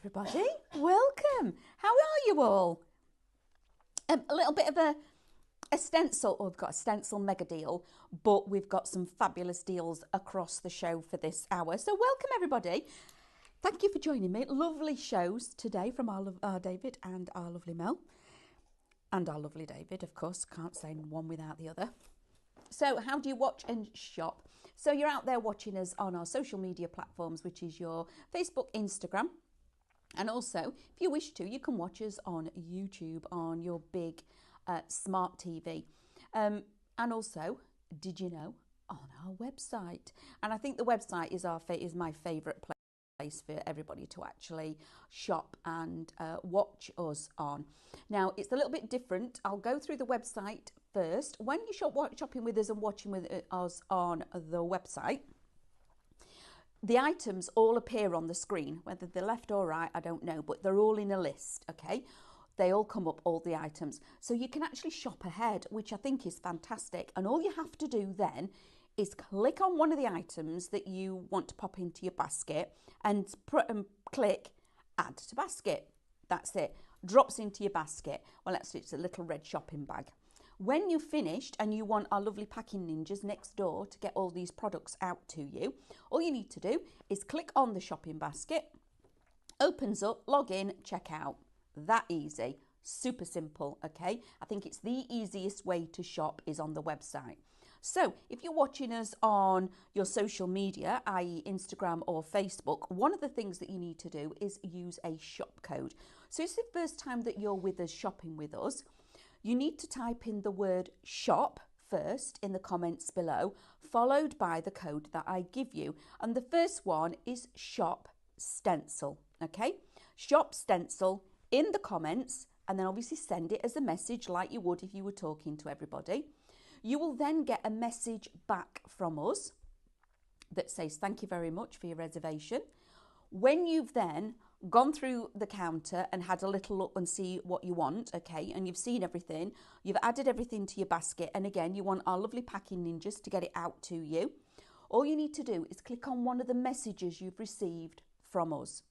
everybody. Welcome. How are you all? A little bit of a stencil. Oh, we've got a stencil mega deal, but we've got some fabulous deals across the show for this hour. So welcome everybody. Thank you for joining me. Lovely shows today from our David and our lovely Mel. And our lovely David, of course. Can't say one without the other. So how do you watch and shop? So you're out there watching us on our social media platforms, which is your Facebook, Instagram. And also, if you wish to, you can watch us on YouTube on your big smart TV. And also, did you know, on our website. And I think the website is my favourite place for everybody to actually shop and watch us on. Now, it's a little bit different. I'll go through the website first. When you shopping with us and watching with us on the website, the items all appear on the screen, whether they're left or right, I don't know, but they're all in a list, okay? They all come up, all the items. So you can actually shop ahead, which I think is fantastic. And all you have to do then is click on one of the items that you want to pop into your basket and click add to basket. That's it. Drops into your basket. Well, actually, it's a little red shopping bag. When you've finished and you want our lovely packing ninjas next door to get all these products out to you, all you need to do is click on the shopping basket, opens up, log in, check out. That easy, super simple, okay? I think it's the easiest way to shop is on the website. So if you're watching us on your social media, i.e. Instagram or Facebook, one of the things that you need to do is use a shop code. So it's the first time that you're with us shopping with us. You need to type in the word shop first in the comments below, followed by the code that I give you. And the first one is shop stencil, okay? Shop stencil in the comments, and then obviously send it as a message like you would if you were talking to everybody. You will then get a message back from us that says thank you very much for your reservation. When you've then gone through the counter and had a little look and see what you want, okay, and you've seen everything, you've added everything to your basket, and again, you want our lovely packing ninjas to get it out to you, all you need to do is click on one of the messages you've received from us.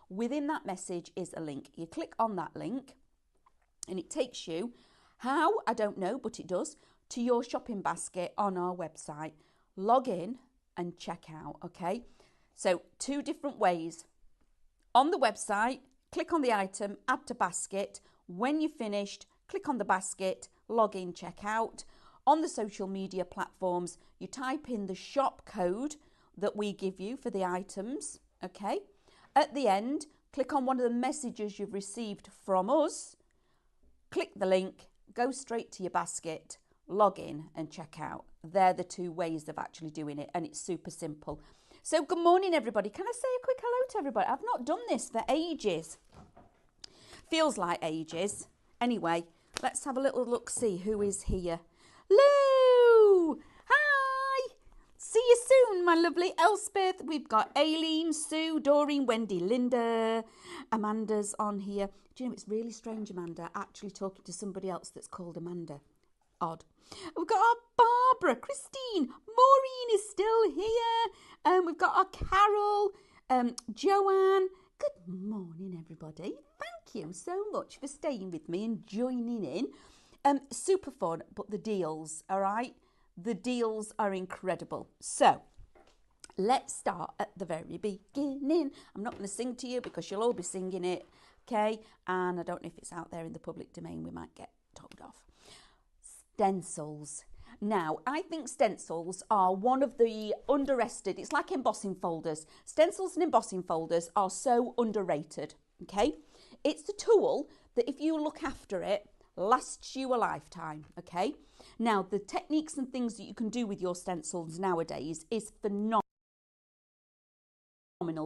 Within that message is a link. You click on that link and it takes you, how, I don't know, but it does, to your shopping basket on our website. Log in and check out, okay? So 2 different ways. On the website, click on the item, add to basket. When you've finished, click on the basket, log in, check out. On the social media platforms, you type in the shop code that we give you for the items, okay? At the end, click on one of the messages you've received from us, click the link, go straight to your basket, log in and check out. They're the 2 ways of actually doing it, and it's super simple. So good morning, everybody. Can I say a quick hello to everybody? I've not done this for ages. Feels like ages. Anyway, let's have a little look, see who is here. Lou! Hi! See you soon, my lovely Elspeth. We've got Aileen, Sue, Doreen, Wendy, Linda. Amanda's on here. Do you know, it's really strange, Amanda, actually talking to somebody else that's called Amanda. Odd. We've got our Barbara, Christine, Maureen is still here. We've got our Carol, Joanne. Good morning, everybody. Thank you so much for staying with me and joining in. Super fun, but the deals, all right? The deals are incredible. So let's start at the very beginning. I'm not going to sing to you because you'll all be singing it, okay? And I don't know if it's out there in the public domain. We might get told off. Stencils. Now, I think stencils are one of the underestimated, it's like embossing folders. Stencils and embossing folders are so underrated, okay? It's a tool that if you look after it, lasts you a lifetime, okay? Now, the techniques and things that you can do with your stencils nowadays is phenomenal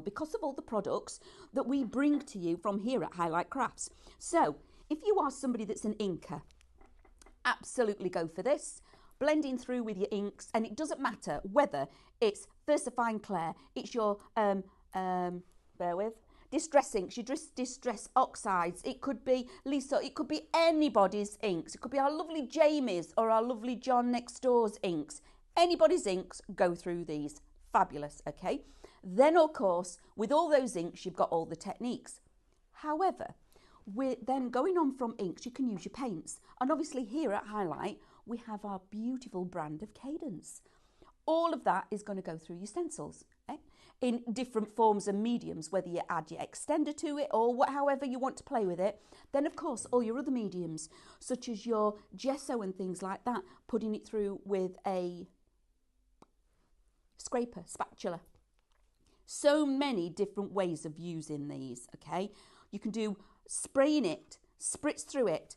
because of all the products that we bring to you from here at Highlight Crafts. So, if you are somebody that's an inker, absolutely go for this. Blending through with your inks, and it doesn't matter whether it's VersaFine Claire, it's your distress inks, your distress oxides, it could be Lisa, it could be anybody's inks, it could be our lovely Jamie's or our lovely John next door's inks. Anybody's inks, go through these. Fabulous, okay? Then of course, with all those inks, you've got all the techniques. However, we're then going on from inks, you can use your paints. And obviously here at Highlight, we have our beautiful brand of Cadence. All of that is going to go through your stencils, in different forms and mediums, whether you add your extender to it or however you want to play with it. Then, of course, all your other mediums, such as your gesso and things like that, putting it through with a scraper, spatula. So many different ways of using these, okay? You can do spraying it, spritz through it,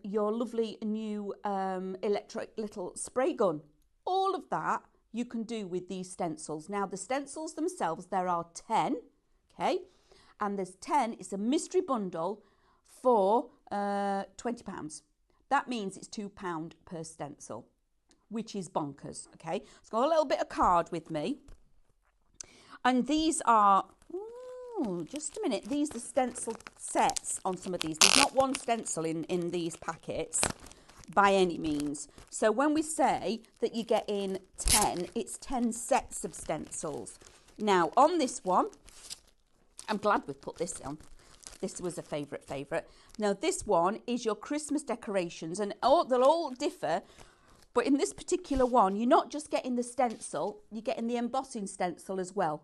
your lovely new electric little spray gun. All of that you can do with these stencils. Now, the stencils themselves, there are 10, okay? And there's 10, it's a mystery bundle for £20. That means it's £2 per stencil, which is bonkers, okay? So I've got a little bit of card with me. And these are, just a minute, these are stencil sets on some of these. There's not one stencil in these packets by any means. So when we say that you get in 10, it's 10 sets of stencils. Now, on this one, I'm glad we've put this on. This was a favourite. Now, this one is your Christmas decorations, and they'll all differ. But in this particular one, you're not just getting the stencil, you're getting the embossing stencil as well.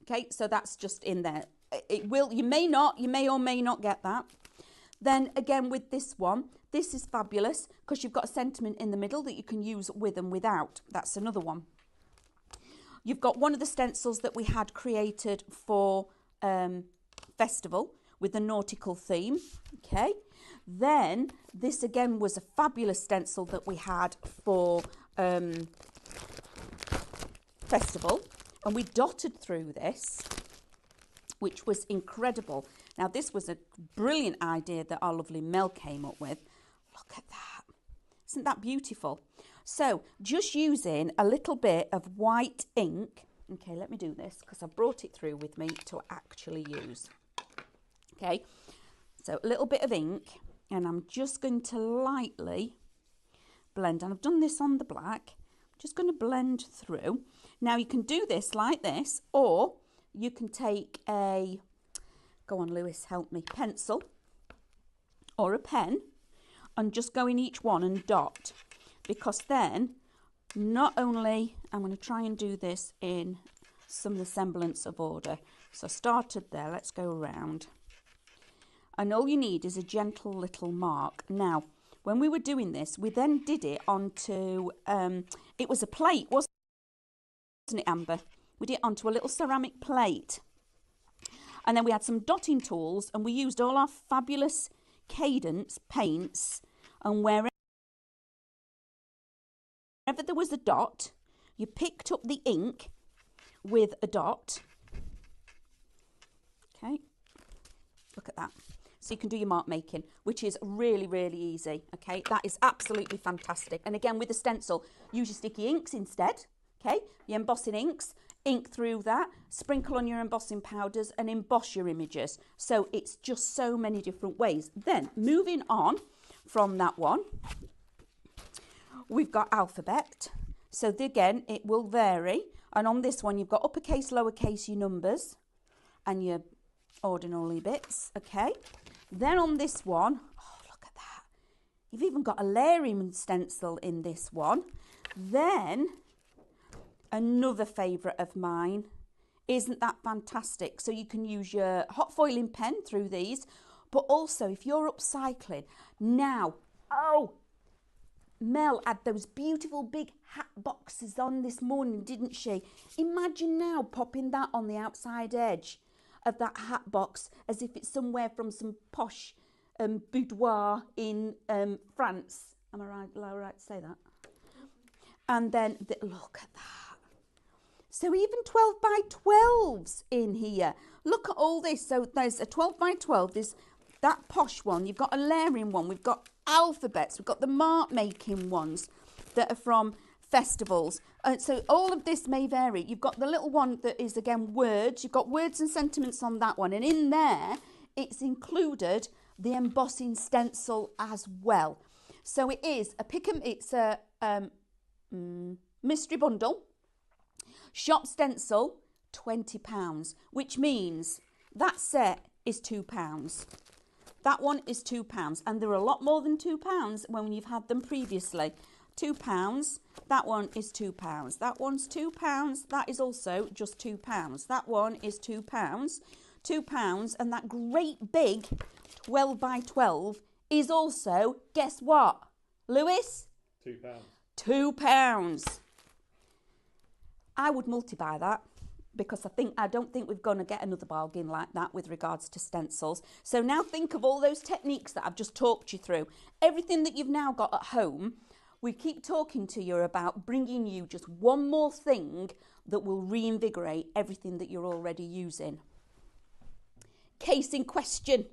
Okay, so that's just in there. You may or may not get that. Then again with this one, this is fabulous because you've got a sentiment in the middle that you can use with and without. That's another one. You've got one of the stencils that we had created for festival with the nautical theme. Okay. Then this again was a fabulous stencil that we had for festival, and we dotted through this, which was incredible. Now, this was a brilliant idea that our lovely Mel came up with. Look at that. Isn't that beautiful? So, just using a little bit of white ink. Okay, let me do this because I brought it through with me to actually use. Okay, so a little bit of ink, and I'm just going to lightly blend. And I've done this on the black. I'm just going to blend through. Now, you can do this like this, or you can take a... Go on, Lewis, help me. Pencil or a pen and just go in each one and dot, because then not only I'm going to try and do this in some semblance of order. So I started there. Let's go around. And all you need is a gentle little mark. Now, when we were doing this, we then did it onto, it was a plate, wasn't it, Amber? We did it onto a little ceramic plate. And then we had some dotting tools, and we used all our fabulous Cadence paints, and wherever there was a dot, you picked up the ink with a dot. Okay, look at that. So you can do your mark making, which is really, really easy. Okay, that is absolutely fantastic. And again, with the stencil, use your sticky inks instead. Okay, your embossing inks. Ink through that, sprinkle on your embossing powders and emboss your images. So it's just so many different ways. Then moving on from that one, we've got alphabet. So again, it will vary. And on this one, you've got uppercase, lowercase, your numbers and your ordinary bits. Okay. Then on this one, oh, look at that. You've even got a layering stencil in this one. Then another favourite of mine, isn't that fantastic? So you can use your hot foiling pen through these, but also if you're upcycling. Now, oh, Mel had those beautiful big hat boxes on this morning, didn't she? Imagine now popping that on the outside edge of that hat box as if it's somewhere from some posh boudoir in France. Am I right to say that? And then, look at that. So even 12 by 12s in here. Look at all this. So there's a 12 by 12. There's that posh one. You've got a layering one. We've got alphabets. We've got the mark making ones that are from festivals. So all of this may vary. You've got the little one that is, again, words. You've got words and sentiments on that one. And in there, it's included the embossing stencil as well. So it is it's a mystery bundle. Shop stencil, £20, which means that set is £2. That one is £2, and they're a lot more than £2 when you've had them previously. £2, that one is £2. That one's £2, that is also just £2. That one is £2, £2, and that great big 12 by 12 is also, guess what, Lewis? £2. £2. I would multi-buy that, because I don't think we're going to get another bargain like that with regards to stencils. So now think of all those techniques that I've just talked you through. Everything that you've now got at home, we keep talking to you about bringing you just one more thing that will reinvigorate everything that you're already using. Case in question.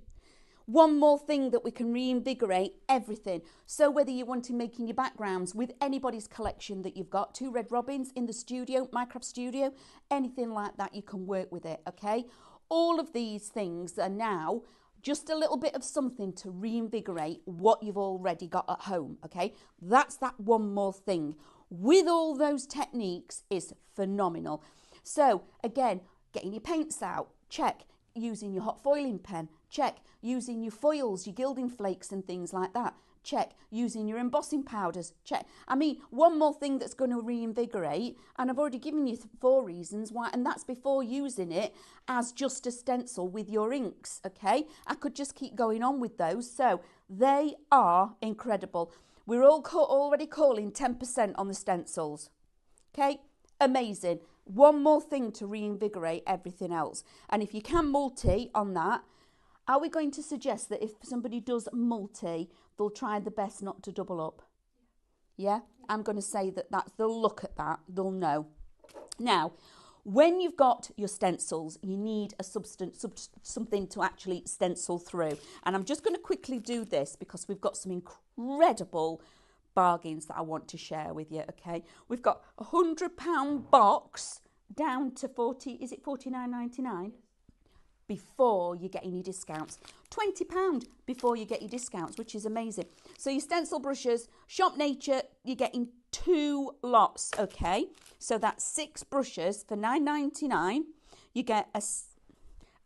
One more thing that we can reinvigorate everything. So whether you want to making your backgrounds with anybody's collection that you've got, 2 Red Robins in the studio, Minecraft studio, anything like that, you can work with it, okay? All of these things are now just a little bit of something to reinvigorate what you've already got at home, okay? That's that one more thing. With all those techniques is phenomenal. So again, getting your paints out, check. Using your hot foiling pen, check. Using your foils, your gilding flakes and things like that, check. Using your embossing powders, check. I mean, one more thing that's going to reinvigorate, and I've already given you 4 reasons why, and that's before using it as just a stencil with your inks, okay? I could just keep going on with those. So they are incredible. We're all already calling 10% on the stencils, okay? Amazing. One more thing to reinvigorate everything else. And if you can multi on that, are we going to suggest that if somebody does multi, they'll try the best not to double up? Yeah? I'm going to say that they'll look at that, they'll know. Now, when you've got your stencils, you need a something to actually stencil through. And I'm just going to quickly do this because we've got some incredible bargains that I want to share with you, okay? We've got a £100 box down to £49.99 before you get any discounts. £20 before you get your discounts, which is amazing. So your stencil brushes, Shop Nature, you're getting 2 lots, okay? So that's 6 brushes for £9.99. You get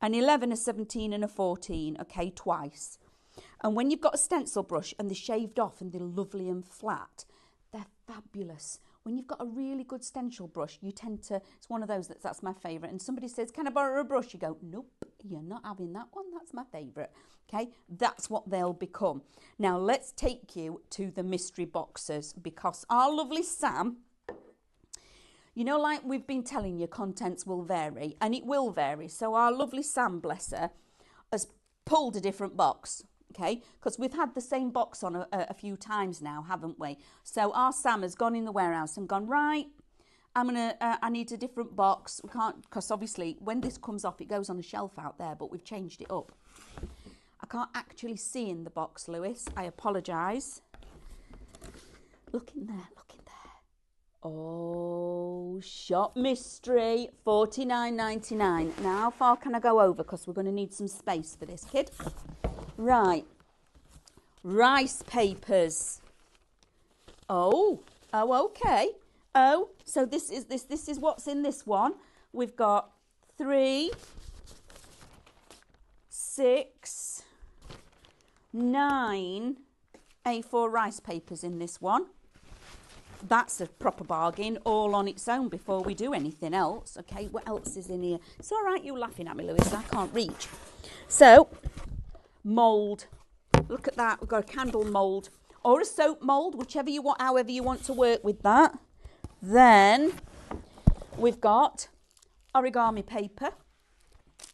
an 11, a 17 and a 14, okay, twice. And when you've got a stencil brush and they're shaved off and they're lovely and flat, they're fabulous. When you've got a really good stencil brush, you tend to, it's one of those that's my favourite. And somebody says, can I borrow a brush? You go, nope, you're not having that one. That's my favourite. Okay, that's what they'll become. Now, let's take you to the mystery boxes because our lovely Sam, you know, like we've been telling you, contents will vary and it will vary. So our lovely Sam, bless her, has pulled a different box. Okay, because we've had the same box on a few times now, haven't we? So our Sam has gone in the warehouse and gone, right, I need a different box. We can't, because obviously when this comes off, it goes on a shelf out there, but we've changed it up. I can't actually see in the box, Lewis. I apologise. Look in there, look in there. Oh, Shop Mystery, £49.99. Now, how far can I go over? Because we're going to need some space for this, kid. Right, rice papers. Oh, okay. Oh, so this is what's in this one. We've got 3, 6, 9 A4 rice papers in this one. That's a proper bargain all on its own before we do anything else. Okay, what else is in here? It's all right, you're laughing at me, Lewis. I can't reach. So, mould. Look at that. We've got a candle mould or a soap mould, whichever you want, however you want to work with that. Then we've got origami paper.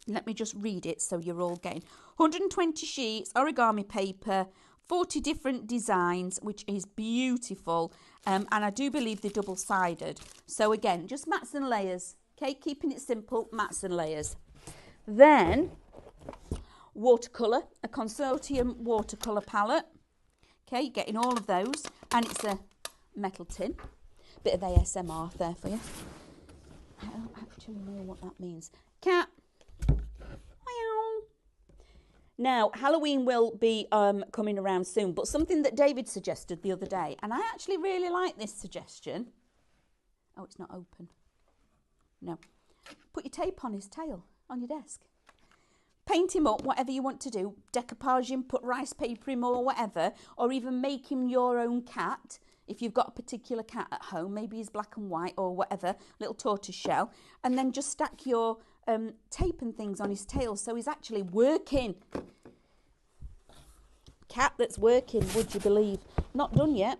Let me just read it so you're all getting 120 sheets, origami paper, 40 different designs, which is beautiful. And I do believe they're double-sided. So again, just mats and layers. Okay, keeping it simple, mats and layers. Then watercolour, a consortium watercolour palette. Okay, getting all of those, and it's a metal tin. Bit of ASMR there for you. I don't actually know what that means. Cat. Now, Halloween will be coming around soon, but something that David suggested the other day, and I actually really like this suggestion. Oh, it's not open. No. Put your tape on his tail, on your desk. paint him up, whatever you want to do, decoupage him, put rice paper him or whatever, or even make him your own cat. If you've got a particular cat at home, maybe he's black and white or whatever, little tortoise shell, and then just stack your tape and things on his tail so he's actually working. Cat that's working, would you believe? Not done yet.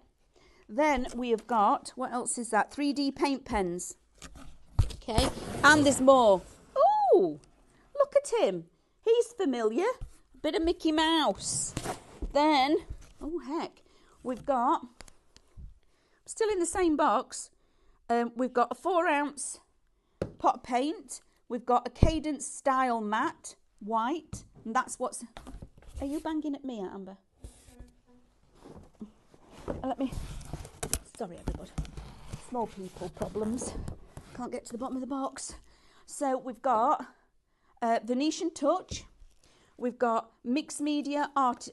Then we have got, what else is that? 3D paint pens. Okay, and there's more. Oh, look at him. He's familiar. Bit of Mickey Mouse. Then, oh heck, we've got, still in the same box, we've got a 4-ounce pot of paint. We've got a Cadence Style Matte, white. And that's what's... Are you banging at me, Amber? Let me... Sorry, everybody. Small people problems. Can't get to the bottom of the box. So we've got Venetian Touch. We've got Mixed Media Art.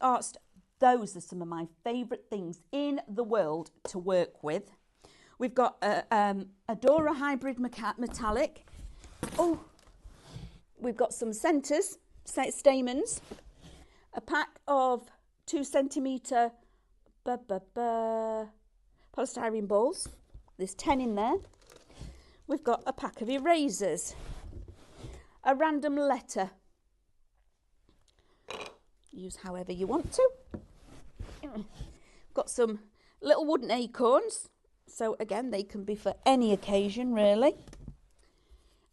Those are some of my favourite things in the world to work with. We've got a Dora Hybrid Metallic. Oh, we've got some centres, stamens. A pack of 2 centimetre polystyrene balls. There's 10 in there. We've got a pack of erasers. A random letter. Use however you want to. Got some little wooden acorns. So again, they can be for any occasion, really.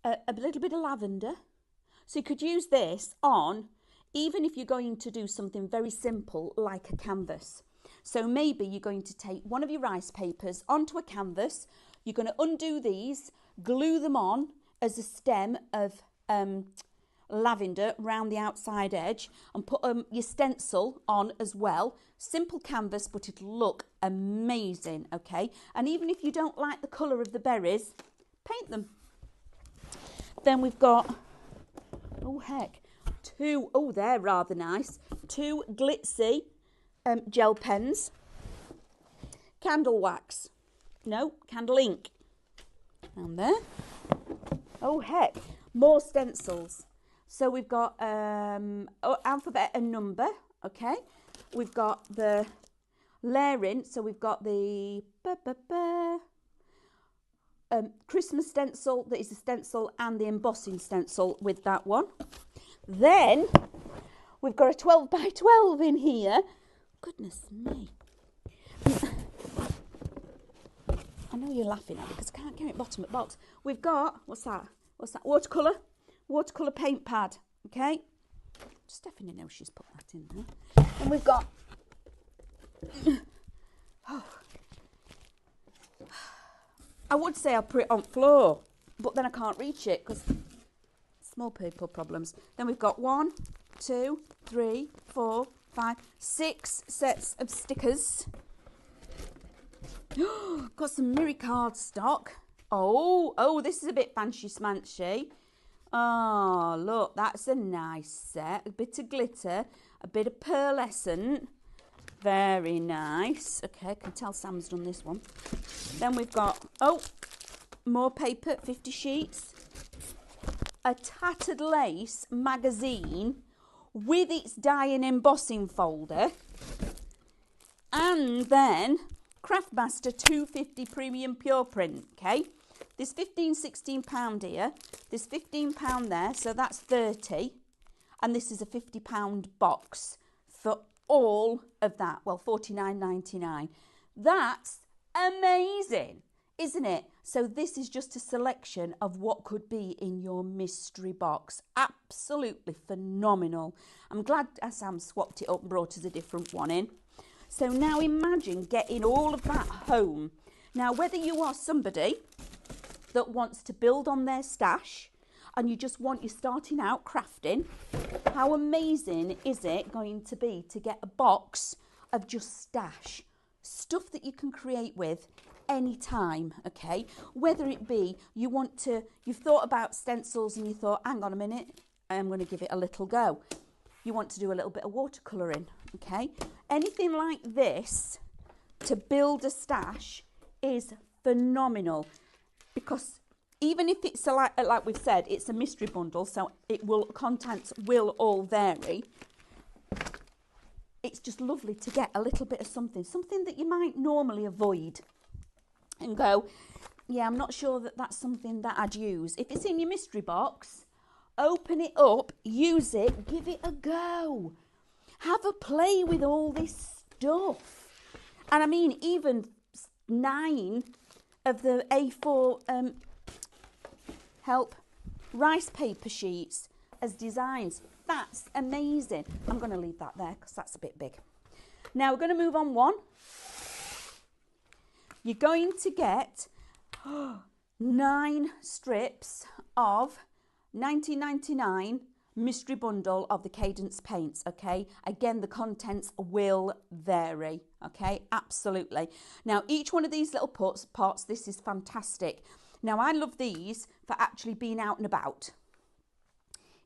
A little bit of lavender. So you could use this on, even if you're going to do something very simple like a canvas. So maybe you're going to take one of your rice papers onto a canvas. You're going to undo these, glue them on as a stem of lavender round the outside edge, and put your stencil on as well. Simple canvas, but it'll look amazing, okay? And even if you don't like the colour of the berries, paint them. Then we've got, oh heck, 2, oh they're rather nice, 2 glitzy gel pens, candle wax, no, candle ink, down there. Oh heck, more stencils. So we've got alphabet and number, okay. We've got the layering, so we've got the Christmas stencil, that is a stencil, and the embossing stencil with that one. Then we've got a 12 by 12 in here. Goodness me. I know you're laughing at me because I can't get it bottom of the box. We've got, what's that? Watercolour. Watercolour paint pad, okay? Stephanie knows she's put that in there. And we've got, oh, I would say I'll put it on floor, but then I can't reach it because small people problems. Then we've got 1, 2, 3, 4, 5, 6 sets of stickers. Got some mirror card stock. Oh, this is a bit fancy smancy. Oh, look, that's a nice set. A bit of glitter, a bit of pearlescent. Very nice. Okay, I can tell Sam's done this one. Then we've got, oh, more paper, 50 sheets. A tattered lace magazine with its die and embossing folder. And then Craftmaster 250 Premium Pure Print, okay? There's £15-16 here. There's £15 there, so that's 30. And this is a £50 box for all of that. Well, $49.99. That's amazing, isn't it? So this is just a selection of what could be in your mystery box. Absolutely phenomenal. I'm glad Sam swapped it up and brought us a different one in. So now imagine getting all of that home. Now, whether you are somebody that wants to build on their stash and you just want you starting out crafting, how amazing is it going to be to get a box of just stash, stuff that you can create with anytime, okay? Whether it be you've thought about stencils and you thought, hang on a minute, I'm going to give it a little go. You want to do a little bit of watercolouring, okay? Anything like this to build a stash is phenomenal, because even if it's like we've said, it's a mystery bundle, so contents will all vary. It's just lovely to get a little bit of something that you might normally avoid and go, yeah, I'm not sure that that's something that I'd use. If it's in your mystery box, open it up, use it, give it a go. Have a play with all this stuff. And I mean, even 9 of the A4 rice paper sheets as designs. That's amazing. I'm going to leave that there because that's a bit big. Now we're going to move on one. You're going to get 9 strips of 19.99 mystery bundle of the Cadence paints, okay? Again, the contents will vary, okay? Absolutely. Now, each one of these little parts, this is fantastic. Now, I love these for actually being out and about.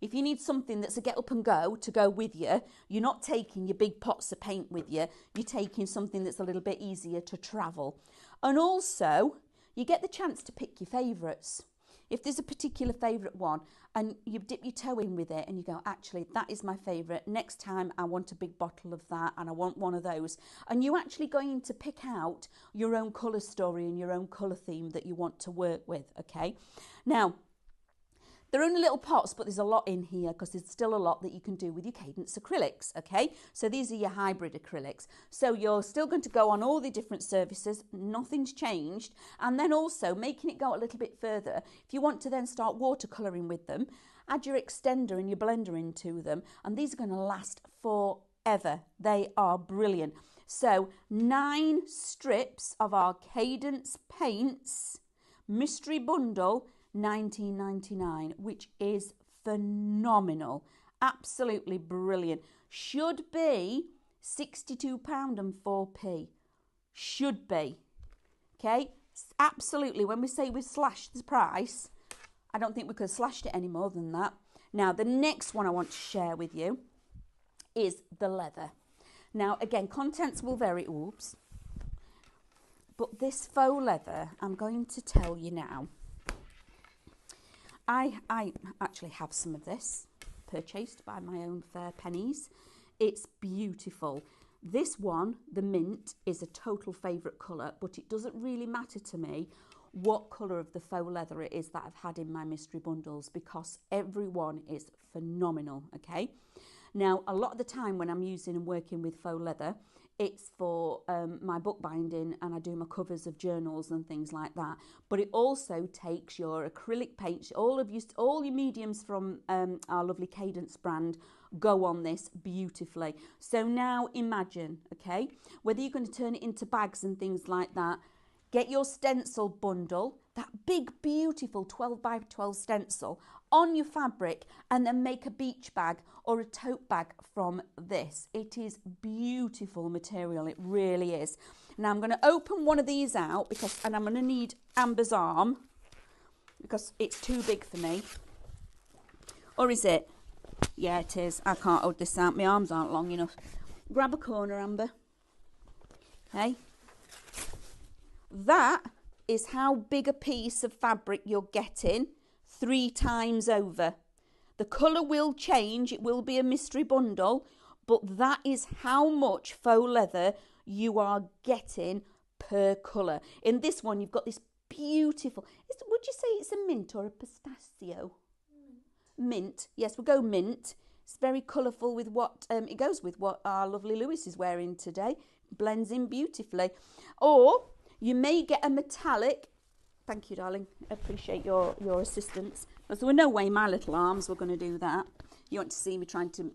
If you need something that's a get up and go to go with you, you're not taking your big pots of paint with you. You're taking something that's a little bit easier to travel. And also, you get the chance to pick your favourites. If there's a particular favourite one and you dip your toe in with it and you go, actually, that is my favourite. Next time I want a big bottle of that and I want one of those. And you're actually going to pick out your own colour story and your own colour theme that you want to work with, okay? Now, they're only little pots, but there's a lot in here because there's still a lot that you can do with your Cadence acrylics, okay? So these are your hybrid acrylics. So you're still going to go on all the different surfaces, nothing's changed. And then also making it go a little bit further, if you want to then start watercolouring with them, add your extender and your blender into them, and these are going to last forever. They are brilliant. So 9 strips of our Cadence paints, mystery bundle, 19.99, which is phenomenal, absolutely brilliant. Should be £62.04. Should be, okay? Absolutely. When we say we've slashed the price, I don't think we could have slashed it any more than that. Now, the next one I want to share with you is the leather. Now, again, contents will vary. Oops. But this faux leather, I'm going to tell you now. I actually have some of this purchased by my own fair pennies. It's beautiful. This one, the mint, is a total favourite colour, but it doesn't really matter to me what colour of the faux leather it is that I've had in my mystery bundles because every one is phenomenal, okay? Now, a lot of the time when I'm using and working with faux leather, it's for my bookbinding and I do my covers of journals and things like that. But it also takes your acrylic paints, all your mediums from our lovely Cadence brand go on this beautifully. So now imagine, okay, whether you're going to turn it into bags and things like that, get your stencil bundle, that big beautiful 12 by 12 stencil on your fabric and then make a beach bag or a tote bag from this. It is beautiful material, it really is. Now I'm going to open one of these out and I'm going to need Amber's arm because it's too big for me. Or is it? Yeah, it is. I can't hold this out, my arms aren't long enough. Grab a corner, Amber. Okay. That is how big a piece of fabric you're getting 3 times over. The colour will change, it will be a mystery bundle, but that is how much faux leather you are getting per colour. In this one, you've got this beautiful, would you say it's a mint or a pistachio? Mint, yes, we'll go mint. It's very colourful with what, it goes with what our lovely Lewis is wearing today. Blends in beautifully. Or you may get a metallic. Thank you, darling. Appreciate your assistance. There were no way my little arms were going to do that. You want to see me trying to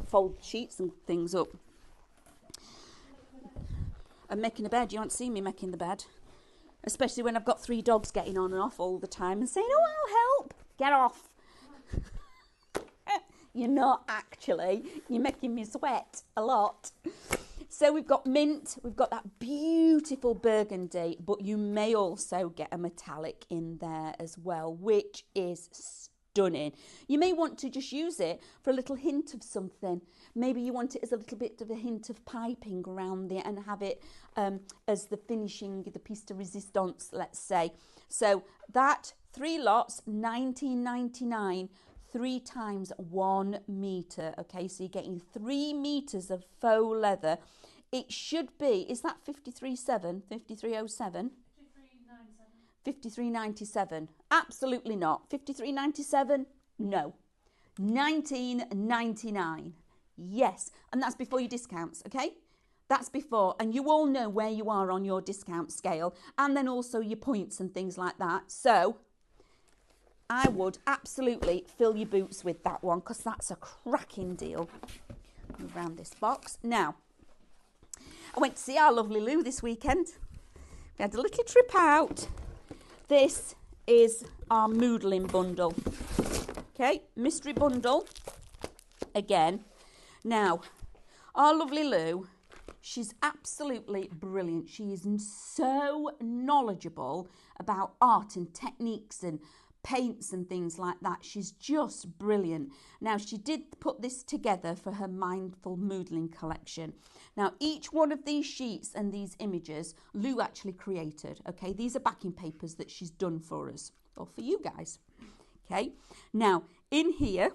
fold sheets and things up. I'm making a bed. You want to see me making the bed? Especially when I've got 3 dogs getting on and off all the time and saying, oh, I'll help. Get off. You're not actually. You're making me sweat a lot. So we've got mint, we've got that beautiful burgundy, but you may also get a metallic in there as well, which is stunning. You may want to just use it for a little hint of something. Maybe you want it as a little bit of a hint of piping around there and have it as the finishing, the piece de resistance, let's say. So that 3 lots, 19.99, 3 times 1 metre. Okay, so you're getting 3 metres of faux leather. It should be, is that 53.7, 53.07? 53.97. Absolutely not. 53.97? No. 19.99. Yes, and that's before your discounts, okay? That's before, and you all know where you are on your discount scale, and then also your points and things like that. So I would absolutely fill your boots with that one, because that's a cracking deal. Move around this box. Now, I went to see our lovely Lou this weekend. We had a little trip out. This is our moodling bundle. Okay, mystery bundle again. Now, our lovely Lou, she's absolutely brilliant. She is so knowledgeable about art and techniques and paints and things like that. She's just brilliant. Now, she did put this together for her Mindful Moodling collection. Now, each one of these sheets and these images, Lou actually created. Okay, these are backing papers that she's done for us, or for you guys. Okay, now, in here,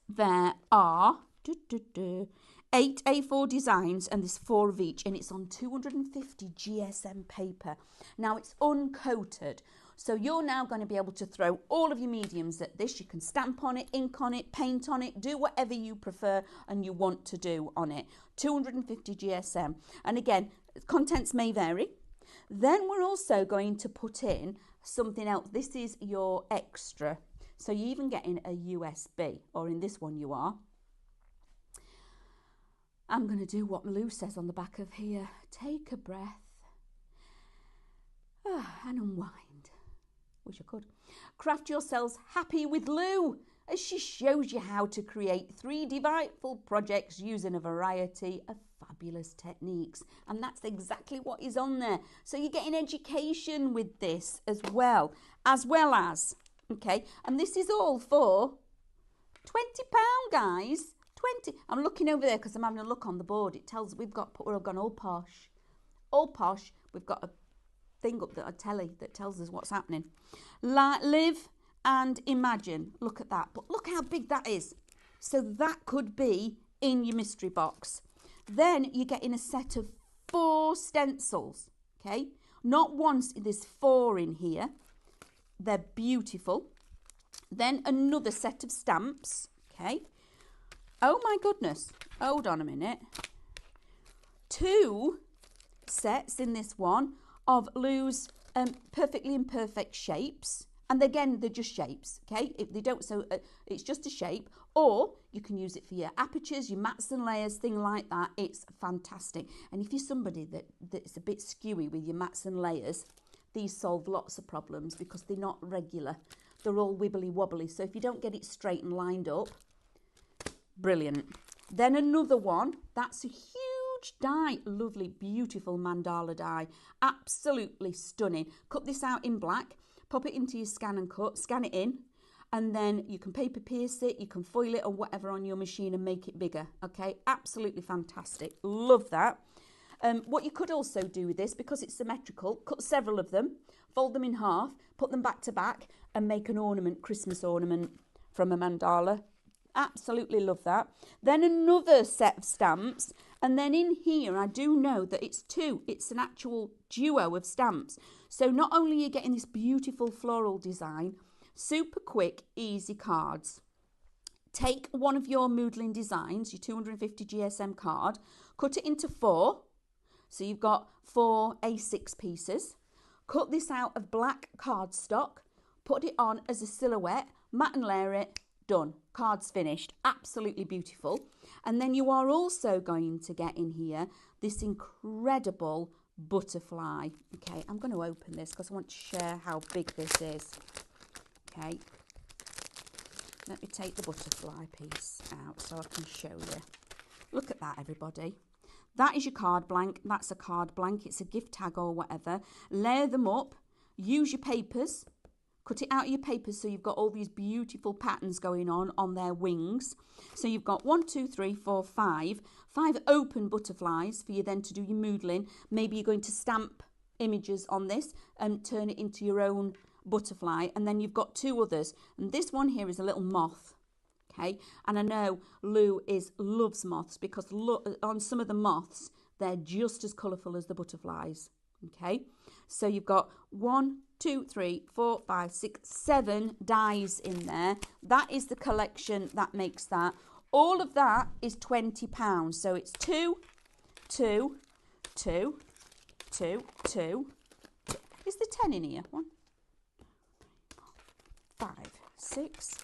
there are 8 A4 designs, and there's 4 of each, and it's on 250 GSM paper. Now, it's uncoated. So you're now going to be able to throw all of your mediums at this. You can stamp on it, ink on it, paint on it, do whatever you prefer and you want to do on it. 250 GSM. And again, contents may vary. Then we're also going to put in something else. This is your extra. So you're even getting a USB, or in this one you are. I'm going to do what Lou says on the back of here. Take a breath and unwind. Wish I could. Craft yourselves happy with Lou as she shows you how to create 3 delightful projects using a variety of fabulous techniques. And that's exactly what is on there. So you're getting education with this as well as, okay, and this is all for £20, guys. 20. I'm looking over there because I'm having a look on the board. It tells we've gone all posh. All posh. We've got a thing up there, a telly that tells us what's happening. Live and imagine. Look at that. But look how big that is. So that could be in your mystery box. Then you're getting a set of 4 stencils. Okay. Not once, there's 4 in here. They're beautiful. Then another set of stamps. Okay. Oh my goodness. Hold on a minute. 2 sets in this one of Lou's perfectly imperfect shapes. And again, they're just shapes, okay? If they don't, so it's just a shape. Or you can use it for your apertures, your mats and layers, thing like that. It's fantastic. And if you're somebody that's a bit skewy with your mats and layers, these solve lots of problems because they're not regular. They're all wibbly wobbly. So if you don't get it straight and lined up, brilliant. Then another one, that's a huge die, lovely, beautiful mandala die, absolutely stunning. Cut this out in black, pop it into your scan and cut, scan it in, and then you can paper pierce it, you can foil it or whatever on your machine and make it bigger, okay? Absolutely fantastic, love that. What you could also do with this, because it's symmetrical, cut several of them, fold them in half, put them back to back and make an ornament, Christmas ornament from a mandala. Absolutely love that. Then another set of stamps, and then in here I do know that it's 2. It's an actual duo of stamps. So not only are you getting this beautiful floral design, super quick, easy cards. Take one of your Moodling designs, your 250 GSM card, cut it into 4. So you've got 4 A6 pieces. Cut this out of black cardstock, put it on as a silhouette, mat and layer it, done. Cards finished. Absolutely beautiful. And then you are also going to get in here this incredible butterfly. Okay, I'm going to open this because I want to share how big this is. Okay, let me take the butterfly piece out so I can show you. Look at that, everybody. That is your card blank. That's a card blank. It's a gift tag or whatever. Layer them up. Use your papers. Cut it out of your papers so you've got all these beautiful patterns going on their wings. So you've got 1, 2, 3, 4, 5 open butterflies for you then to do your moodling. Maybe you're going to stamp images on this and turn it into your own butterfly, and then you've got two others, and this one here is a little moth. Okay, and I know Lou loves moths, because look on some of the moths, they're just as colourful as the butterflies. Okay, so you've got 1, 2, 3, 4, 5, 6, 7 dies in there. That is the collection that makes that. All of that is £20. So it's 2, 2, 2, 2, 2. Is the 10 in here? 1, 5, 6,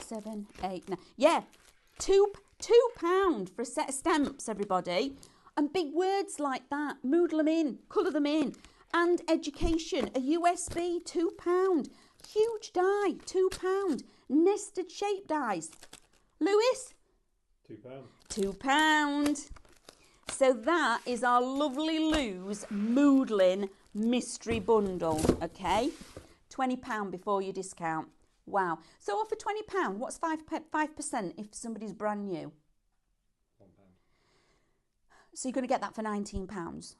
7, 8, 9. Yeah, £2 for a set of stamps, everybody. And big words like that, moodle them in, colour them in. And education, a USB, £2. Huge die, £2. Nested shape dies. Lewis? £2. £2. So that is our lovely Lou's Moodling mystery bundle, okay? £20 before your discount. Wow. So for £20, what's 5% if somebody's brand new? £1. So you're going to get that for £19.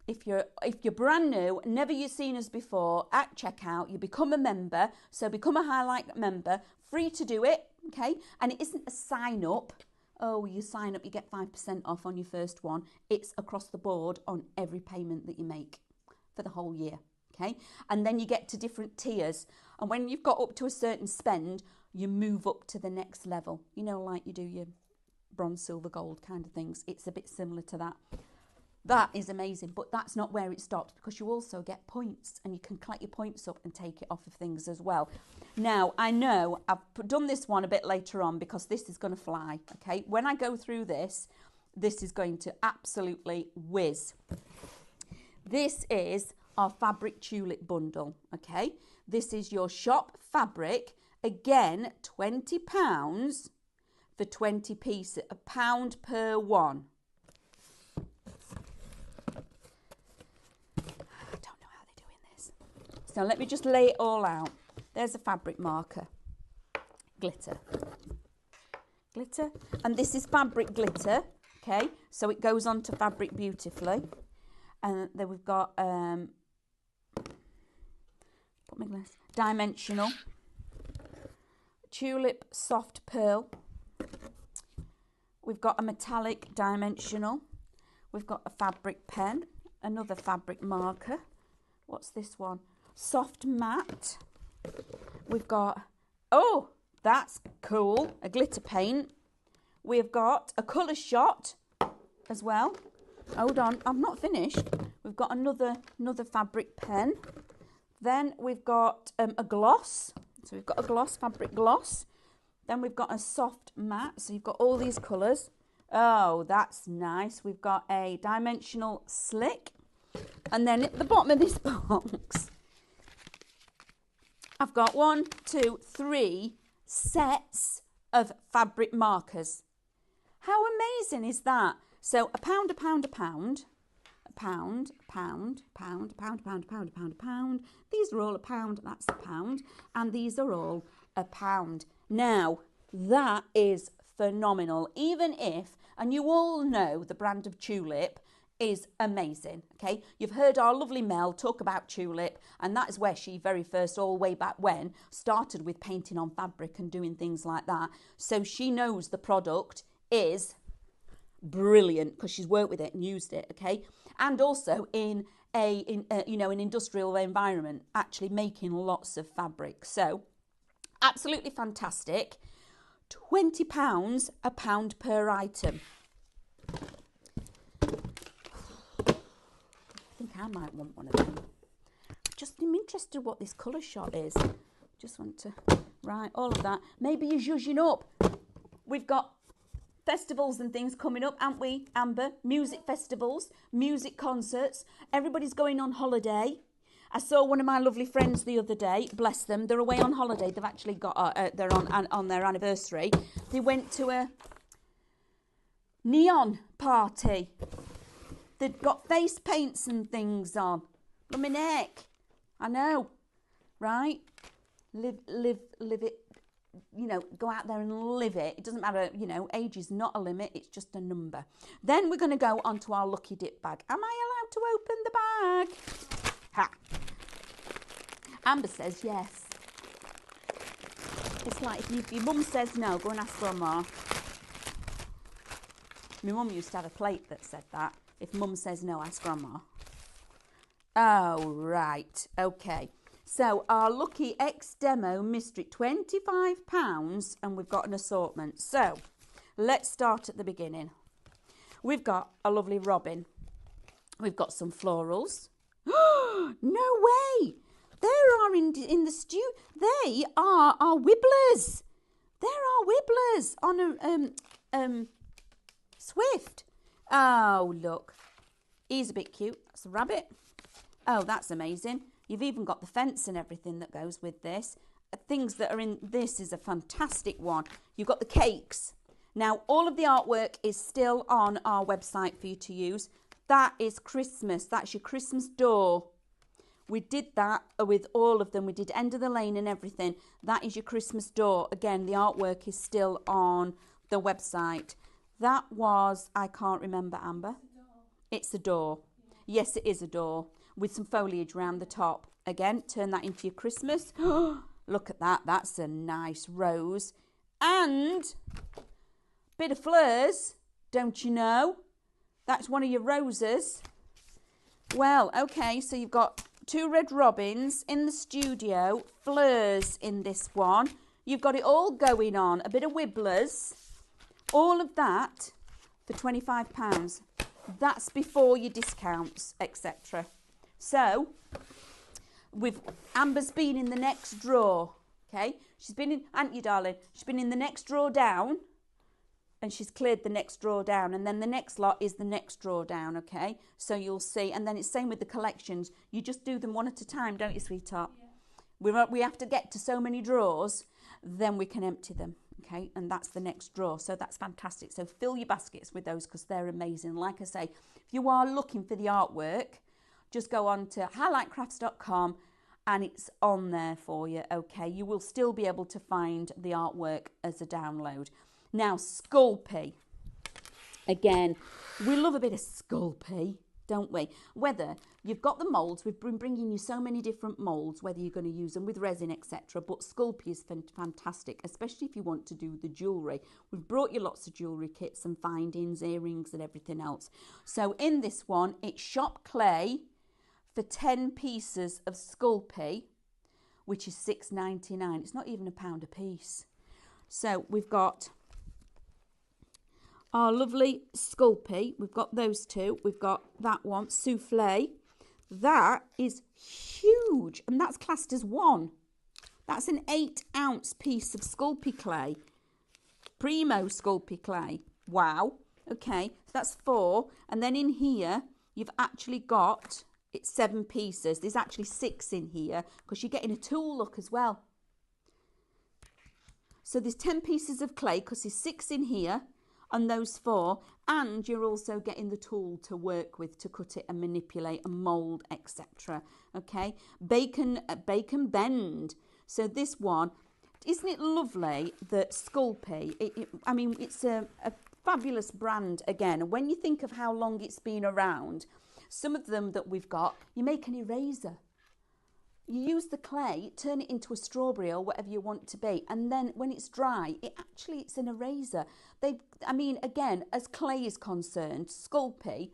If you're brand new, never you've seen us before, at checkout, you become a member. So become a Highlight member, free to do it, okay? And it isn't a sign up. Oh, you sign up, you get 5% off on your first one. It's across the board on every payment that you make for the whole year, okay? And then you get to different tiers. And when you've got up to a certain spend, you move up to the next level. You know, like you do your bronze, silver, gold kind of things. It's a bit similar to that. That is amazing, but that's not where it stops, because you also get points, and you can collect your points up and take it off of things as well. Now, I know I've done this one a bit later on, because this is going to fly, okay? When I go through this, this is going to absolutely whiz. This is our fabric tulip bundle, okay? This is your shop fabric. Again, £20 for 20 pieces, £1 per one. So let me just lay it all out. There's a fabric marker. Glitter. Glitter. And this is fabric glitter. Okay. So it goes on to fabric beautifully. And then we've got, put my glass, dimensional. Tulip soft pearl. We've got a metallic dimensional. We've got a fabric pen. Another fabric marker. What's this one? Soft matte. We've got, oh, that's cool, a glitter paint. We've got a colour shot as well. Hold on, I'm not finished. We've got another fabric pen. Then we've got a gloss. So we've got a gloss, fabric gloss. Then we've got a soft matte. So you've got all these colours. Oh, that's nice. We've got a dimensional slick. And then at the bottom of this box, I've got 1, 2, 3 sets of fabric markers. How amazing is that? So £1, £1, £1, £1, £1, £1, £1, £1, £1, £1, £1, £1. These are all £1, that's £1. And these are all £1. Now, that is phenomenal. Even if, and you all know the brand of Tulip is amazing, okay? You've heard our lovely Mel talk about Tulip, and that is where she very first, all the way back when, started with painting on fabric and doing things like that. So she knows the product is brilliant, because she's worked with it and used it, okay? And also in an industrial environment, actually making lots of fabric. So absolutely fantastic. £20, £1 per item. I might want one of them. I'm interested what this colour shot is. Just want to, right, all of that. Maybe you're zhuzhing up. We've got festivals and things coming up, aren't we, Amber? Music festivals, music concerts. Everybody's going on holiday. I saw one of my lovely friends the other day. Bless them. They're away on holiday. They've actually got, they're on their anniversary. They went to a neon party. They've got face paints and things on. Blooming neck. I know. Right? Live it. You know, go out there and live it. It doesn't matter, you know, age is not a limit. It's just a number. Then we're going to go on to our lucky dip bag. Am I allowed to open the bag? Ha. Amber says yes. It's like if your mum says no, go and ask Grandma. My mum used to have a plate that said that. If mum says no, ask Grandma. Oh, right. Okay. So our lucky X demo mystery, £25, and we've got an assortment. So let's start at the beginning. We've got a lovely robin. We've got some florals. No way! There are in the stew. They are our wibblers. There are wibblers on a Swift. Oh, look. He's a bit cute. That's a rabbit. Oh, that's amazing. You've even got the fence and everything that goes with this. Things that are in this is a fantastic one. You've got the cakes. Now, all of the artwork is still on our website for you to use. That is Christmas. That's your Christmas door. We did that with all of them. We did End of the Lane and everything. That is your Christmas door. Again, the artwork is still on the website. That was, I can't remember, Amber. It's a door. Yes, it is a door with some foliage around the top. Again, turn that into your Christmas. Look at that. That's a nice rose. And bit of fleurs, don't you know? That's one of your roses. Well, okay, so you've got 2 red robins in the studio, fleurs in this one. You've got it all going on, a bit of wibblers, all of that for £25. That's before your discounts, etc. So, Amber's been in the next drawer, okay? She's been in, ain't you, darling? She's been in the next drawer down, and she's cleared the next drawer down, and then the next lot is the next drawer down, okay? So you'll see, and then it's same with the collections. You just do them one at a time, don't you, sweetheart? Yeah. We have to get to so many drawers, then we can empty them, okay? And that's the next drawer, so that's fantastic. So fill your baskets with those because they're amazing. Like I say, if you are looking for the artwork, just go on to highlightcrafts.com and it's on there for you, okay? You will still be able to find the artwork as a download. Now, Sculpey. Again, we love a bit of Sculpey, don't we? Whether you've got the moulds, we've been bringing you so many different moulds, whether you're going to use them with resin, etc. But Sculpey is fantastic, especially if you want to do the jewellery. We've brought you lots of jewellery kits and findings, earrings and everything else. So in this one, it's shop clay for 10 pieces of Sculpey, which is £6.99. It's not even £1 a piece. So we've got our lovely Sculpey. We've got those two. We've got that one, Soufflé. That is huge, and that's classed as one. That's an 8-ounce piece of Sculpey clay. Primo Sculpey clay. Wow. Okay, so that's 4. And then in here, you've actually got, it's 7 pieces. There's actually 6 in here because you're getting a tool look as well. So there's 10 pieces of clay because there's 6 in here on those 4, and you're also getting the tool to work with to cut it and manipulate and mould, etc. Okay, bacon bend. So this one, isn't it lovely that Sculpey? I mean, it's a fabulous brand again. And when you think of how long it's been around, some of them that we've got, you make an eraser. You use the clay, turn it into a strawberry or whatever you want to be, and then when it's dry, it's an eraser. I mean, again, as clay is concerned, Sculpey,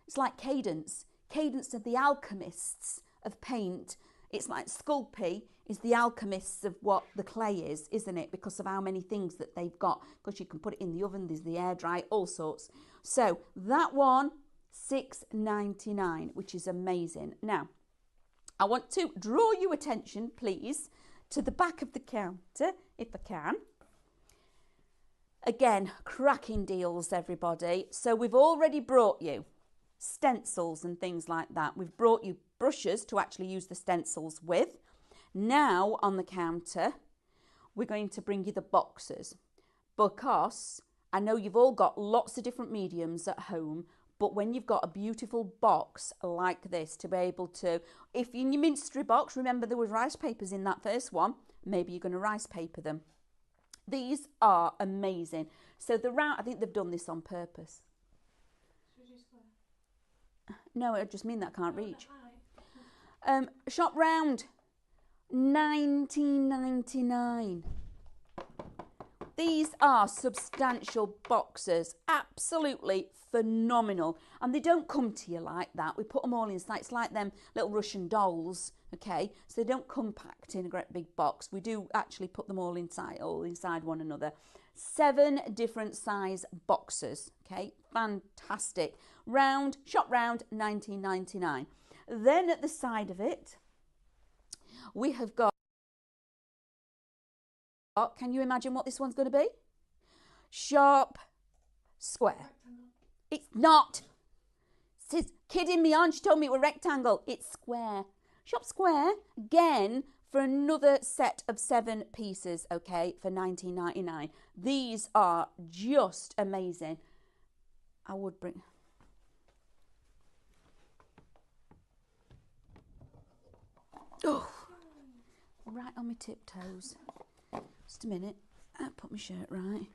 it's like Cadence. Cadence are the alchemists of paint. It's like Sculpey is the alchemists of what the clay is, isn't it? Because of how many things that they've got. Because you can put it in the oven, there's the air dry, all sorts. So that one, £6.99, which is amazing. Now, I want to draw your attention, please, to the back of the counter, if I can. Again, cracking deals, everybody. So we've already brought you stencils and things like that. We've brought you brushes to actually use the stencils with. Now, on the counter, we're going to bring you the boxes because I know you've all got lots of different mediums at home. But when you've got a beautiful box like this to be able to, if in your mystery box, remember there was rice papers in that first one, maybe you're going to rice paper them. These are amazing. So the round, I think they've done this on purpose. No, it just mean that I can't reach. Shop round. 19.99. These are substantial boxes, absolutely phenomenal. And they don't come to you like that. We put them all inside. It's like them little Russian dolls, okay? So they don't come packed in a great big box. We do actually put them all inside one another. 7 different size boxes, okay? Fantastic. Round, shop round, 19.99. Then at the side of it, we have got, can you imagine what this one's going to be? Sharp square. It's not. She's kidding me on. She told me it was rectangle. It's square. Sharp square, again, for another set of 7 pieces, okay, for 19.99. These are just amazing. I would bring... Oh, right on my tiptoes. Just a minute. I'll put my shirt right.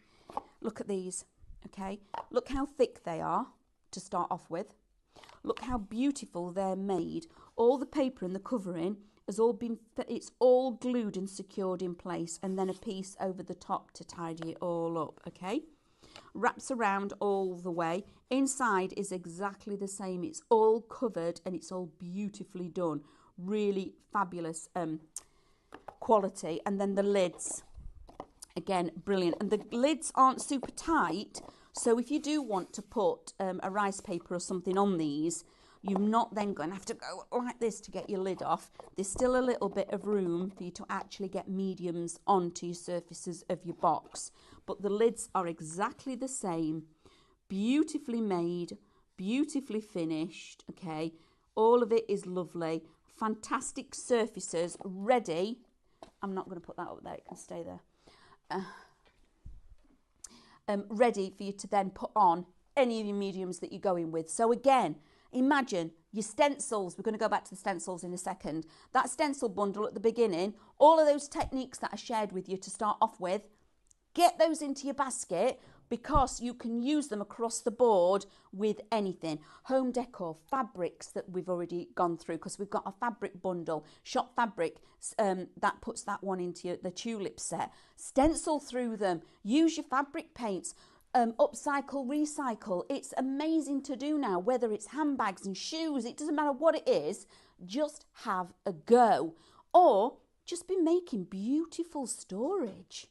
Look at these, okay? Look how thick they are to start off with. Look how beautiful they're made. All the paper and the covering has all been, it's all glued and secured in place, and then a piece over the top to tidy it all up, okay? Wraps around all the way. Inside is exactly the same. It's all covered and it's all beautifully done. Really fabulous quality. And then the lids, again, brilliant. And the lids aren't super tight, so if you do want to put a rice paper or something on these, you're not then going to have to go like this to get your lid off. There's still a little bit of room for you to actually get mediums onto your surfaces of your box. But the lids are exactly the same, beautifully made, beautifully finished, okay? All of it is lovely. Fantastic surfaces, ready. I'm not going to put that up there, it can stay there. Ready for you to then put on any of your mediums that you're going with. So again, imagine your stencils. We're going to go back to the stencils in a second. That stencil bundle at the beginning, all of those techniques that I shared with you to start off with, get those into your basket, because you can use them across the board with anything. Home decor, fabrics that we've already gone through, because we've got a fabric bundle, shop fabric, that puts that one into the tulip set. Stencil through them, use your fabric paints, upcycle, recycle. It's amazing to do now, whether it's handbags and shoes, it doesn't matter what it is, just have a go. Or just be making beautiful storage.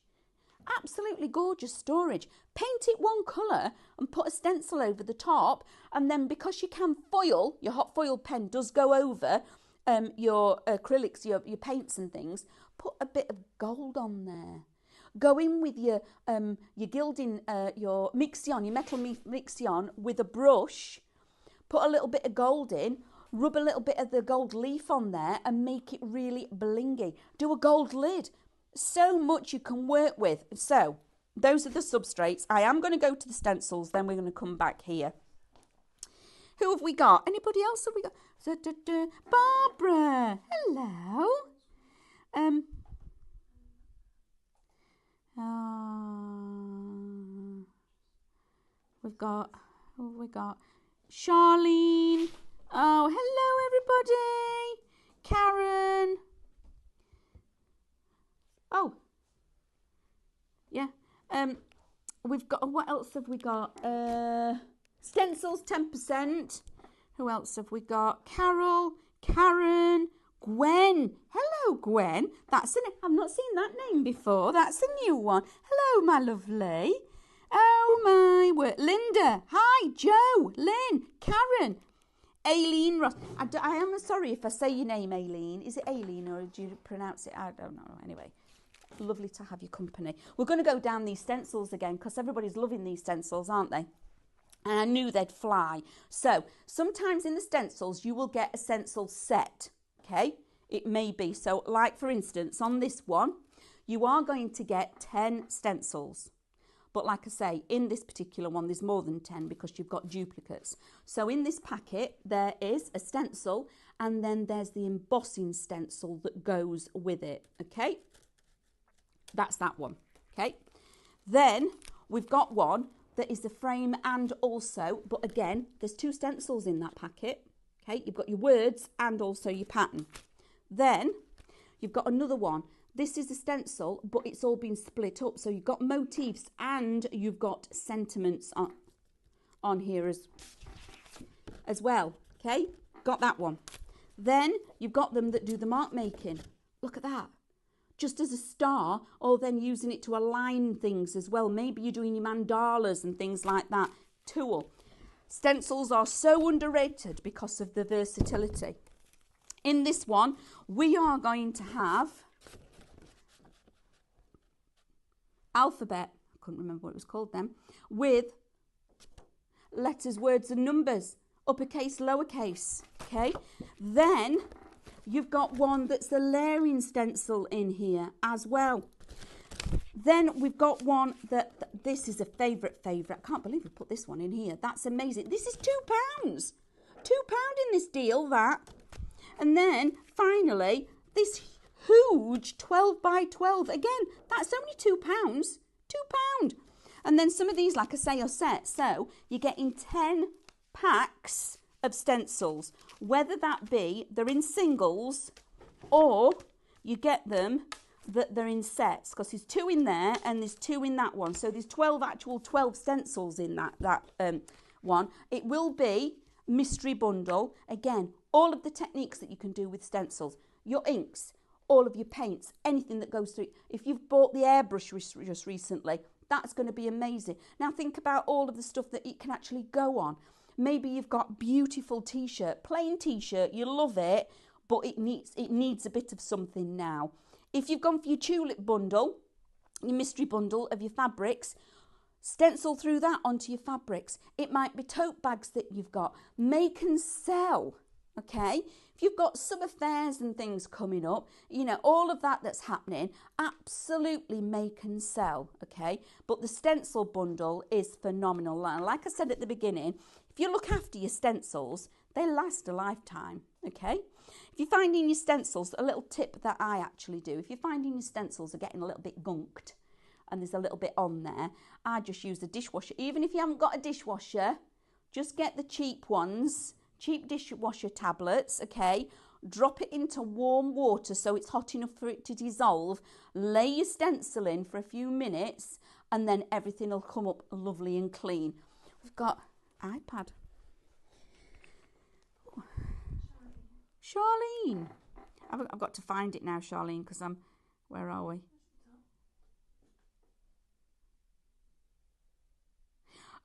Absolutely gorgeous storage. Paint it one colour and put a stencil over the top, and then because you can foil, your hot foil pen does go over your acrylics, your paints and things, put a bit of gold on there. Go in with your gilding, your Mixion, your metal Mixion with a brush, put a little bit of gold in, rub a little bit of the gold leaf on there and make it really blingy. Do a gold lid. So much you can work with. So those are the substrates. I am going to go to the stencils, then we're going to come back here. Who have we got? Anybody else have we got? Barbara, hello. We've got, who have we got? Charlene. Oh, hello everybody. Karen. Oh, yeah. We've got, what else have we got? Stencils, 10%. Who else have we got? Carol, Karen, Gwen. Hello, Gwen. I've not seen that name before. That's a new one. Hello, my lovely. Oh, my word. Linda. Hi, Joe, Lynn, Karen. Aileen Ross. I am sorry if I say your name, Aileen. Is it Aileen or do you pronounce it? I don't know. Anyway. Lovely to have your company. We're going to go down these stencils again because everybody's loving these stencils, aren't they? And I knew they'd fly. So sometimes in the stencils you will get a stencil set, okay? It may be. So like for instance on this one you are going to get 10 stencils. But like I say, in this particular one there's more than 10 because you've got duplicates. So in this packet there is a stencil and then there's the embossing stencil that goes with it, okay? That's that one, okay? Then we've got one that is the frame and also, but again, there's 2 stencils in that packet, okay? You've got your words and also your pattern. Then You've got another one. This is a stencil, but it's all been split up. So you've got motifs and you've got sentiments on here as well. Okay, got that one. Then you've got them that do the mark making. Look at that. Just as a star, or then using it to align things as well. Maybe you're doing your mandalas and things like that. Tool. Stencils are so underrated because of the versatility. In this one, we are going to have alphabet, I couldn't remember what it was called then, with letters, words and numbers, uppercase, lowercase, okay? Then you've got one that's the layering stencil in here as well. Then we've got one that this is a favourite. I can't believe we put this one in here. That's amazing. This is £2. £2 in this deal, that. And then finally, this huge 12 by 12. Again, that's only £2. £2. And then some of these, like I say, are set. So you're getting 10 packs of stencils, whether that be they're in singles or you get them that they're in sets, because there's 2 in there and there's 2 in that one. So there's 12 stencils in that one. It will be mystery bundle. Again, all of the techniques that you can do with stencils, your inks, all of your paints, anything that goes through. If you've bought the airbrush just recently, that's going to be amazing. Now think about all of the stuff that it can actually go on. Maybe you've got beautiful t-shirt, plain t-shirt, you love it, but it needs a bit of something now. If you've gone for your tulip bundle, your mystery bundle of your fabrics, stencil through that onto your fabrics. It might be tote bags that you've got. Make and sell, okay? If you've got summer fairs and things coming up, you know, all of that that's happening, absolutely make and sell, okay? But the stencil bundle is phenomenal. And like I said at the beginning, if you look after your stencils, they last a lifetime, okay? If you're finding your stencils, a little tip that I actually do, if you're finding your stencils are getting a little bit gunked and there's a little bit on there, I just use a dishwasher. Even if you haven't got a dishwasher, just get the cheap ones, cheap dishwasher tablets, okay? Drop it into warm water so it's hot enough for it to dissolve. Lay your stencil in for a few minutes and then everything will come up lovely and clean. We've got iPad. Ooh. Charlene. I've got to find it now, Charlene, because where are we?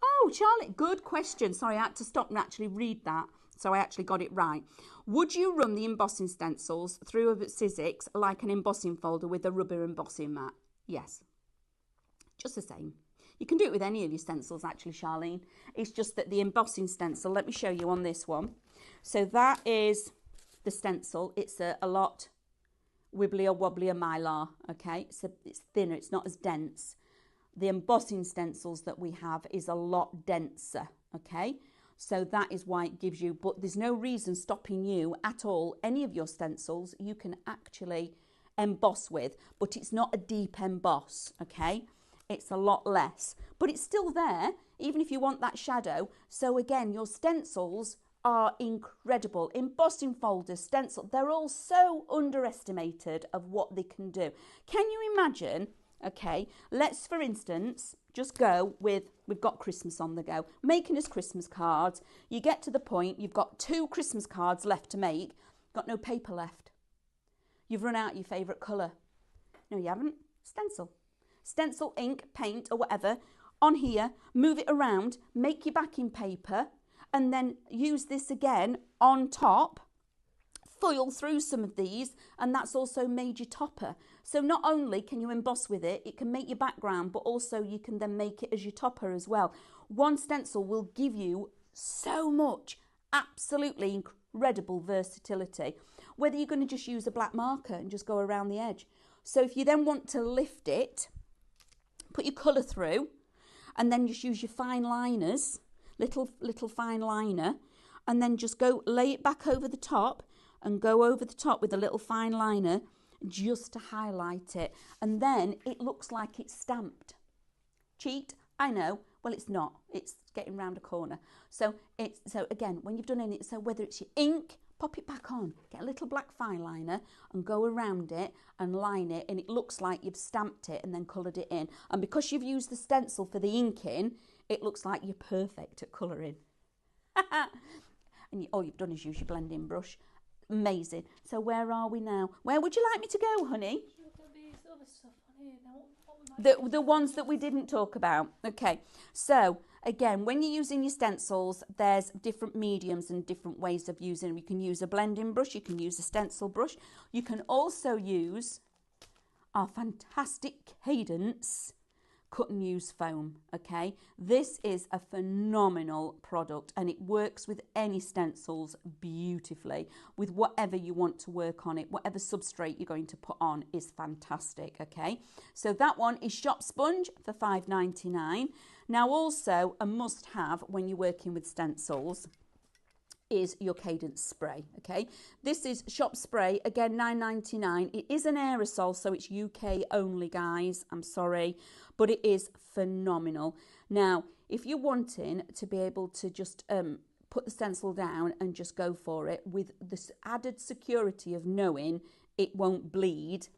Oh, Charlie, good question. Sorry, I had to stop and actually read that, so I actually got it right. Would you run the embossing stencils through a Sizzix like an embossing folder with a rubber embossing mat? Yes, just the same. You can do it with any of your stencils, actually, Charlene. It's just that the embossing stencil, let me show you on this one. So that is the stencil. It's a lot wibblier, wobblier mylar, okay? So it's thinner, it's not as dense. The embossing stencils that we have is a lot denser, okay? So that is why it gives you, but there's no reason stopping you at all. Any of your stencils you can actually emboss with, but it's not a deep emboss, okay? It's a lot less, but it's still there, even if you want that shadow. So again, your stencils are incredible. Embossing folders, stencil, they're all so underestimated of what they can do. Can you imagine? Okay, let's, for instance, just go with, we've got Christmas on the go, making us Christmas cards. You get to the point, you've got 2 Christmas cards left to make, got no paper left. You've run out your favourite colour. No, you haven't. Stencil. Stencil, ink, paint or whatever on here, move it around, make your backing paper and then use this again on top. Foil through some of these and that's also made your topper. So not only can you emboss with it, it can make your background, but also you can then make it as your topper as well. One stencil will give you so much, absolutely incredible versatility. Whether you're going to just use a black marker and just go around the edge. So if you then want to lift it, put your colour through and then just use your fine liners, little fine liner, and then just go lay it back over the top and go over the top with a little fine liner just to highlight it. And then it looks like it's stamped. Cheat, I know. Well, it's not. It's getting round a corner. So again, when you've done anything, so whether it's your ink, pop it back on, get a little black fine liner and go around it and line it, and it looks like you've stamped it and then coloured it in. And because you've used the stencil for the inking, it looks like you're perfect at colouring. And all you've done is use your blending brush. Amazing. So where are we now? Where would you like me to go, honey? The ones that we didn't talk about. Okay, so again, when you're using your stencils, there's different mediums and different ways of using them. You can use a blending brush, you can use a stencil brush. You can also use our fantastic Cadence cut and use foam. Okay, this is a phenomenal product and it works with any stencils beautifully, with whatever you want to work on it. Whatever substrate you're going to put on is fantastic. Okay, so that one is shop sponge for $5.99. Now also a must have when you're working with stencils is your Cadence spray. Okay, this is shop spray, again $9.99. It is an aerosol, so it's UK only, guys, I'm sorry, but it is phenomenal. Now if you're wanting to be able to just put the stencil down and just go for it with this added security of knowing it won't bleed,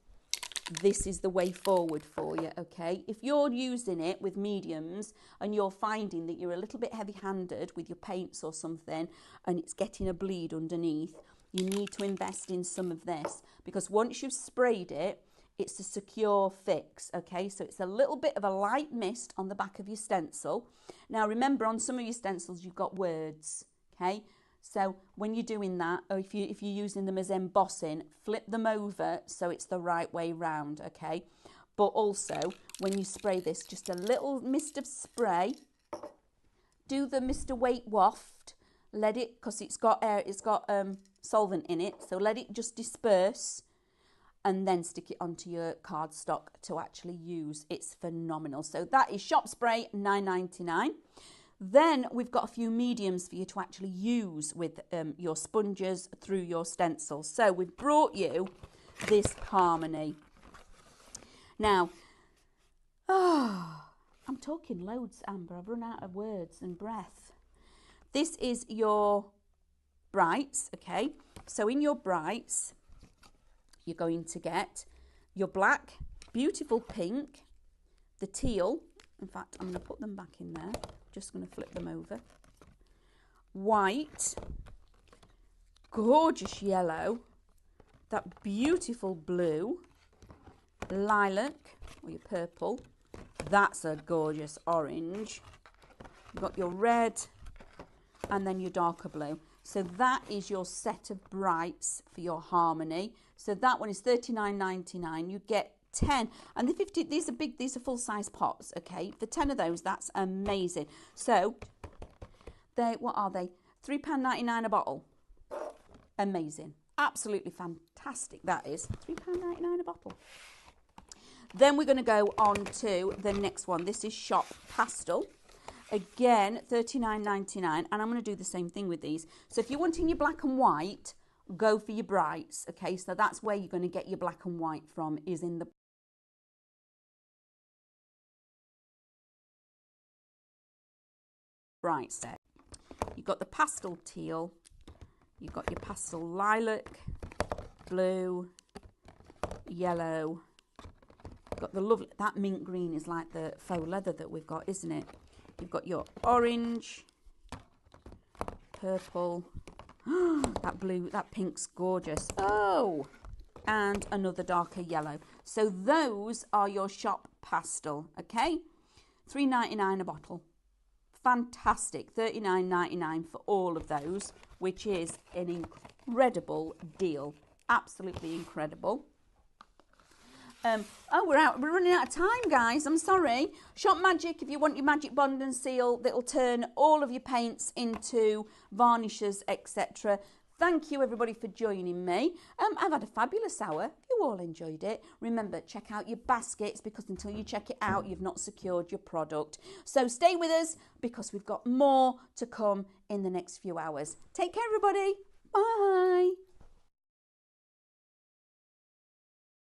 this is the way forward for you. Okay, if you're using it with mediums and you're finding that you're a little bit heavy-handed with your paints or something and it's getting a bleed underneath, you need to invest in some of this, because once you've sprayed it, it's a secure fix. Okay, so it's a little bit of a light mist on the back of your stencil. Now remember, on some of your stencils you've got words. Okay, so when you're doing that, or if you're using them as embossing, flip them over so it's the right way round. Okay, but also when you spray this, just a little mist of spray, do the Mr. Weight waft, let it, because it's got air, it's got solvent in it, so let it just disperse and then stick it onto your cardstock to actually use. It's phenomenal. So that is shop spray, $9.99. Then we've got a few mediums for you to actually use with your sponges through your stencils. So we've brought you this Harmony. Now, I'm talking loads, Amber. I've run out of words and breath. This is your brights, okay? So in your brights, you're going to get your black, beautiful pink, the teal. In fact, I'm going to put them back in there. Just going to flip them over. White, gorgeous yellow, that beautiful blue, lilac, or your purple. That's a gorgeous orange. You've got your red and then your darker blue. So that is your set of brights for your Harmony. So that one is $39.99. You get 10, and the 50, these are big, these are full-size pots. Okay, for 10 of those, that's amazing. So they, what are they, £3.99 a bottle. Amazing, absolutely fantastic. That is £3.99 a bottle. Then we're going to go on to the next one. This is Shop Pastel. Again, $39.99, and I'm going to do the same thing with these. So if you're wanting your black and white, go for your brights. Okay, so that's where you're going to get your black and white from, is in the bright set. You've got the pastel teal, you've got your pastel lilac, blue, yellow, you've got the lovely, that mint green is like the faux leather that we've got, isn't it? You've got your orange, purple, that blue, that pink's gorgeous. Oh, and another darker yellow. So those are your shop pastel, okay? $3.99 a bottle. Fantastic, $39.99 for all of those, which is an incredible deal. Absolutely incredible. Oh, we're running out of time, guys. I'm sorry. Shop Magic, if you want your magic bond and seal that'll turn all of your paints into varnishes, etc. Thank you, everybody, for joining me. I've had a fabulous hour. You all enjoyed it. Remember, check out your baskets, because until you check it out, you've not secured your product. So stay with us, because we've got more to come in the next few hours. Take care, everybody. Bye.